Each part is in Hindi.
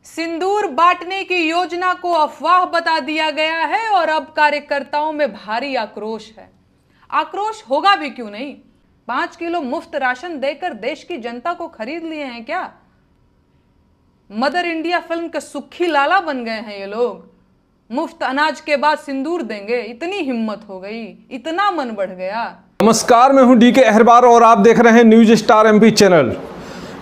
सिंदूर बांटने की योजना को अफवाह बता दिया गया है और अब कार्यकर्ताओं में भारी आक्रोश है। आक्रोश होगा भी क्यों नहीं। 5 किलो मुफ्त राशन देकर देश की जनता को खरीद लिए हैं क्या? मदर इंडिया फिल्म के सुखी लाला बन गए हैं ये लोग। मुफ्त अनाज के बाद सिंदूर देंगे, इतनी हिम्मत हो गई, इतना मन बढ़ गया। नमस्कार, मैं हूं डीके अहरबार और आप देख रहे हैं news star MP channel.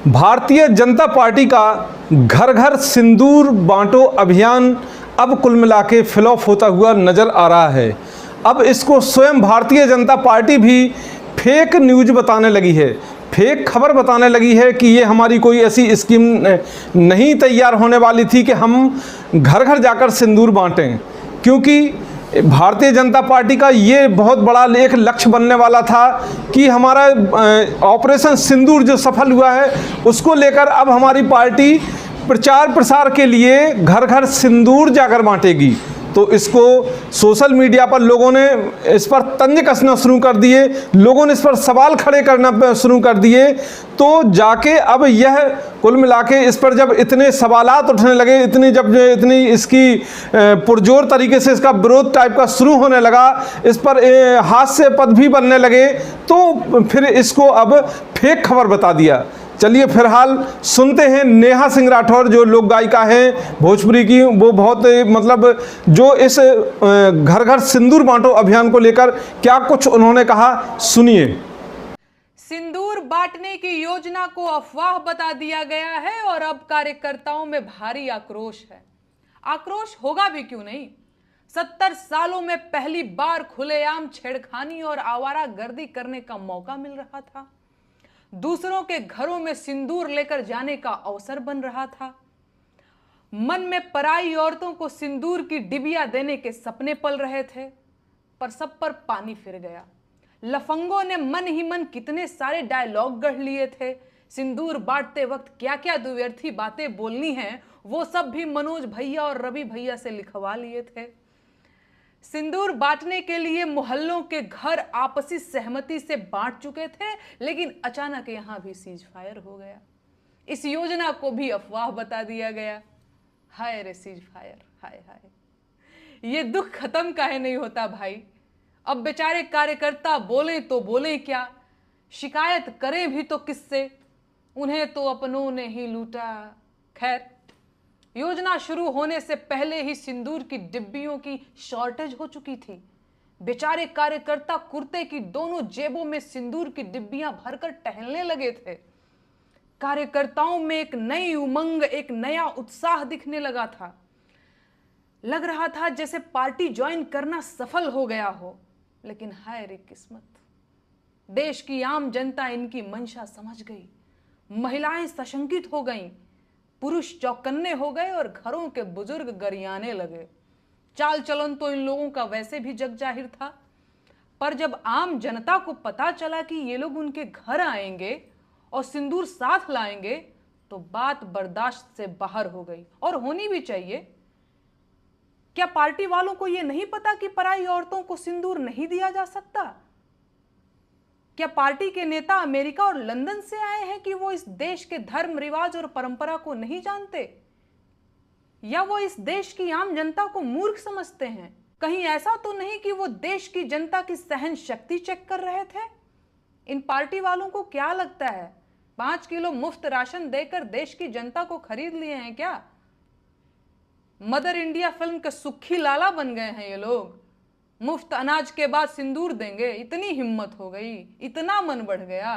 Bharatiya Janata party का घर घर सिंदूर बांटो अभियान अब कुल मिला के फ्लॉप होता हुआ नजर आ रहा है। अब इसको स्वयं भारतीय जनता पार्टी भी फेक न्यूज बताने लगी है, फेक खबर बताने लगी है कि ये हमारी कोई ऐसी स्कीम नहीं तैयार होने वाली थी कि हम घर घर जाकर सिंदूर बांटें, क्योंकि भारतीय जनता पार्टी का ये बहुत बड़ा एक लक्ष्य बनने वाला था कि हमारा ऑपरेशन सिंदूर जो सफल हुआ है उसको लेकर अब हमारी पार्टी प्रचार प्रसार के लिए घर घर सिंदूर जाकर बांटेगी। तो इसको सोशल मीडिया पर लोगों ने इस पर तंज कसना शुरू कर दिए, लोगों ने इस पर सवाल खड़े करना शुरू कर दिए। तो जाके अब यह कुल मिला के इस पर जब इतने सवालात उठने लगे, इतनी इसकी पुरजोर तरीके से इसका विरोध टाइप का शुरू होने लगा, इस पर हास्य पद भी बनने लगे, तो फिर इसको अब फेक खबर बता दिया। चलिए फिलहाल सुनते हैं नेहा सिंह राठौर जो लोक गायिका हैं भोजपुरी की, वो बहुत जो इस घर घर सिंदूर बांटो अभियान को लेकर क्या कुछ उन्होंने कहा, सुनिए। सिंदूर बांटने की योजना को अफवाह बता दिया गया है और अब कार्यकर्ताओं में भारी आक्रोश है। आक्रोश होगा भी क्यों नहीं। 70 सालों में पहली बार खुलेआम छेड़खानी और आवारागर्दी करने का मौका मिल रहा था। दूसरों के घरों में सिंदूर लेकर जाने का अवसर बन रहा था। मन में पराई औरतों को सिंदूर की डिबिया देने के सपने पल रहे थे, पर सब पर पानी फिर गया। लफंगों ने मन ही मन कितने सारे डायलॉग गढ़ लिए थे। सिंदूर बांटते वक्त क्या क्या दुव्यर्थी बातें बोलनी हैं वो सब भी मनोज भैया और रवि भैया से लिखवा लिए थे। सिंदूर बांटने के लिए मोहल्लों के घर आपसी सहमति से बांट चुके थे, लेकिन अचानक यहां भी सीज फायर हो गया। इस योजना को भी अफवाह बता दिया गया। हाय रे सीज फायर, हाय हाय। ये दुख खत्म काहे नहीं होता भाई। अब बेचारे कार्यकर्ता बोलें तो बोलें क्या, शिकायत करें भी तो किससे, उन्हें तो अपनों ने ही लूटा। खैर, योजना शुरू होने से पहले ही सिंदूर की डिब्बियों की शॉर्टेज हो चुकी थी। बेचारे कार्यकर्ता कुर्ते की दोनों जेबों में सिंदूर की डिब्बियां भरकर टहलने लगे थे। कार्यकर्ताओं में एक नई उमंग, एक नया उत्साह दिखने लगा था। लग रहा था जैसे पार्टी ज्वाइन करना सफल हो गया हो। लेकिन हाय रे किस्मत, देश की आम जनता इनकी मंशा समझ गई। महिलाएं सशंकित हो गईं, पुरुष चौकन्ने हो गए और घरों के बुजुर्ग गरियाने लगे। चाल चलन तो इन लोगों का वैसे भी जग जाहिर था, पर जब आम जनता को पता चला कि ये लोग उनके घर आएंगे और सिंदूर साथ लाएंगे, तो बात बर्दाश्त से बाहर हो गई, और होनी भी चाहिए। क्या पार्टी वालों को यह नहीं पता कि पराई औरतों को सिंदूर नहीं दिया जा सकता? क्या पार्टी के नेता अमेरिका और लंदन से आए हैं कि वो इस देश के धर्म, रिवाज और परंपरा को नहीं जानते, या वो इस देश की आम जनता को मूर्ख समझते हैं? कहीं ऐसा तो नहीं कि वो देश की जनता की सहन शक्ति चेक कर रहे थे? इन पार्टी वालों को क्या लगता है 5 किलो मुफ्त राशन देकर देश की जनता को खरीद लिए हैं क्या? मदर इंडिया फिल्म के सुखी लाला बन गए हैं ये लोग। मुफ्त अनाज के बाद सिंदूर देंगे, इतनी हिम्मत हो गई, इतना मन बढ़ गया।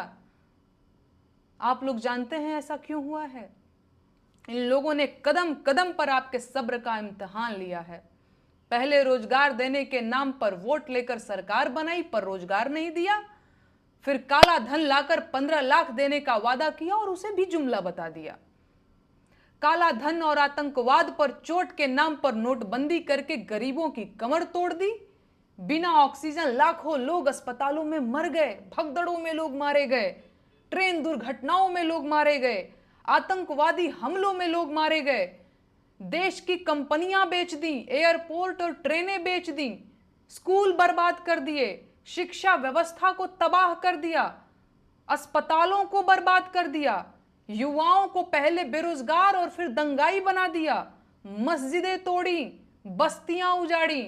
आप लोग जानते हैं ऐसा क्यों हुआ है? इन लोगों ने कदम कदम पर आपके सब्र का इम्तिहान लिया है। पहले रोजगार देने के नाम पर वोट लेकर सरकार बनाई, पर रोजगार नहीं दिया। फिर काला धन लाकर 15 लाख देने का वादा किया और उसे भी जुमला बता दिया। काला धन और आतंकवाद पर चोट के नाम पर नोटबंदी करके गरीबों की कमर तोड़ दी। बिना ऑक्सीजन लाखों लोग अस्पतालों में मर गए, भगदड़ों में लोग मारे गए, ट्रेन दुर्घटनाओं में लोग मारे गए, आतंकवादी हमलों में लोग मारे गए। देश की कंपनियां बेच दी, एयरपोर्ट और ट्रेनें बेच दी, स्कूल बर्बाद कर दिए, शिक्षा व्यवस्था को तबाह कर दिया, अस्पतालों को बर्बाद कर दिया। युवाओं को पहले बेरोजगार और फिर दंगाई बना दिया, मस्जिदें तोड़ी, बस्तियां उजाड़ी,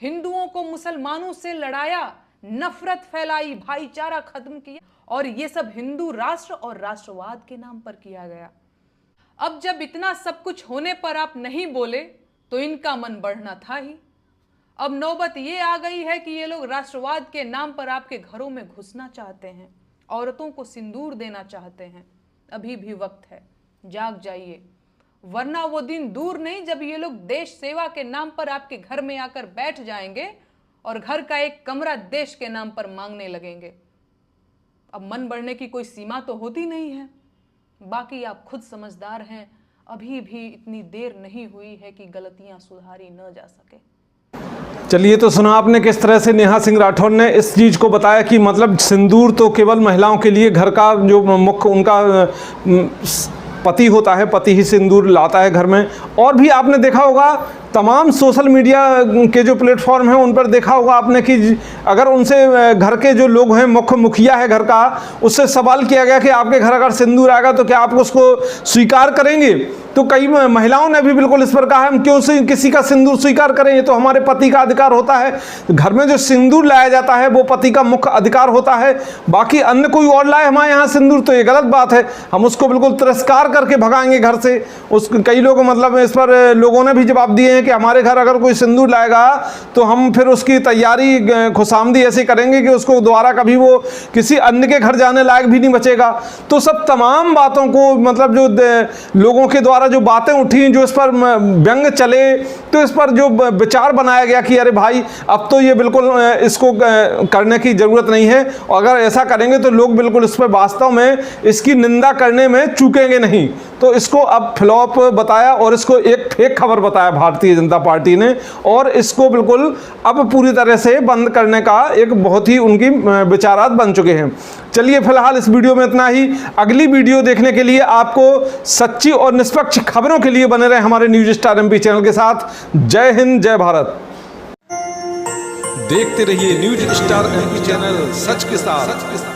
हिंदुओं को मुसलमानों से लड़ाया, नफरत फैलाई, भाईचारा खत्म किया, और ये सब हिंदू राष्ट्र और राष्ट्रवाद के नाम पर किया गया। अब जब इतना सब कुछ होने पर आप नहीं बोले तो इनका मन बढ़ना था ही। अब नौबत ये आ गई है कि ये लोग राष्ट्रवाद के नाम पर आपके घरों में घुसना चाहते हैं, औरतों को सिंदूर देना चाहते हैं। अभी भी वक्त है, जाग जाइए, वरना वो दिन दूर नहीं जब ये लोग देश सेवा के नाम पर आपके घर में आकर बैठ जाएंगे और घर का एक कमरा देश के नाम पर मांगने लगेंगे। अब मन बढ़ने की कोई सीमा तो होती नहीं है। बाकी आप खुद समझदार हैं, अभी भी इतनी देर नहीं हुई है कि गलतियां सुधारी न जा सके। चलिए, तो सुना आपने किस तरह से नेहा सिंह राठौर ने इस चीज़ को बताया कि मतलब सिंदूर तो केवल महिलाओं के लिए, घर का जो मुख्य उनका पति होता है, पति ही सिंदूर लाता है घर में। और भी आपने देखा होगा तमाम सोशल मीडिया के जो प्लेटफॉर्म हैं उन पर देखा होगा आपने कि अगर उनसे घर के जो लोग हैं, मुख्य मुखिया है घर का, उससे सवाल किया गया कि आपके घर अगर सिंदूर आएगा तो क्या आप उसको स्वीकार करेंगे, तो कई महिलाओं ने भी बिल्कुल इस पर कहा हम क्यों से किसी का सिंदूर स्वीकार करें, ये तो हमारे पति का अधिकार होता है। घर में जो सिंदूर लाया जाता है वो पति का मुख्य अधिकार होता है, बाकी अन्य कोई और लाए हमारे यहाँ सिंदूर तो ये गलत बात है, हम उसको बिल्कुल तिरस्कार करके भगाएंगे घर से। कई लोग मतलब इस पर लोगों ने भी जवाब दिए हैं कि हमारे घर अगर कोई सिंदूर लाएगा तो हम फिर उसकी तैयारी खुशामदी ऐसे करेंगे कि उसको दोबारा कभी वो किसी अन्य के घर जाने लायक भी नहीं बचेगा। तो सब तमाम बातों को मतलब जो लोगों के द्वारा जो बातें उठी, जो इस पर व्यंग चले, तो इस पर जो विचार बनाया गया कि अरे भाई अब तो ये बिल्कुल इसको करने की ज़रूरत नहीं है, और अगर ऐसा करेंगे तो लोग बिल्कुल इस पर वास्तव में इसकी निंदा करने में चूकेंगे नहीं। तो इसको अब फ्लॉप बताया और इसको एक फेक खबर बताया भारतीय जनता पार्टी ने, और इसको बिल्कुल अब पूरी तरह से बंद करने का एक बहुत ही उनकी विचारात बन चुके हैं। चलिए फिलहाल इस वीडियो में इतना ही। अगली वीडियो देखने के लिए आपको सच्ची और निष्पक्ष खबरों के लिए बने रहे हमारे न्यूज स्टार एमपी चैनल के साथ। जय हिंद, जय भारत। देखते रहिए न्यूज स्टार एमपी चैनल, सच के साथ।